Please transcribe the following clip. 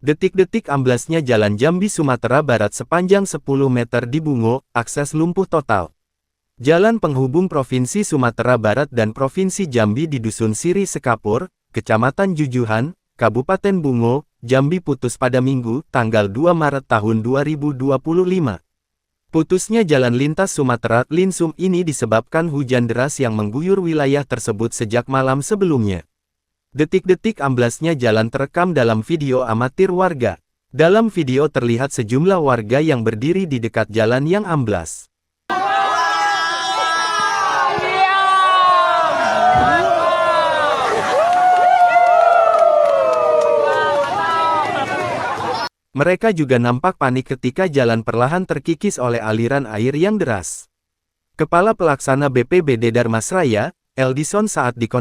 Detik-detik amblasnya Jalan Jambi Sumatera Barat sepanjang 10 meter di Bungo, akses lumpuh total. Jalan penghubung Provinsi Sumatera Barat dan Provinsi Jambi di Dusun Siri Sekapur, Kecamatan Jujuhan, Kabupaten Bungo, Jambi putus pada Minggu, tanggal 2 Maret tahun 2025. Putusnya jalan lintas Sumatera Linsum ini disebabkan hujan deras yang mengguyur wilayah tersebut sejak malam sebelumnya. Detik-detik amblasnya jalan terekam dalam video amatir warga. Dalam video terlihat sejumlah warga yang berdiri di dekat jalan yang amblas. Mereka juga nampak panik ketika jalan perlahan terkikis oleh aliran air yang deras. Kepala Pelaksana BPBD Darmasraya, Eldison saat dikonfirmasi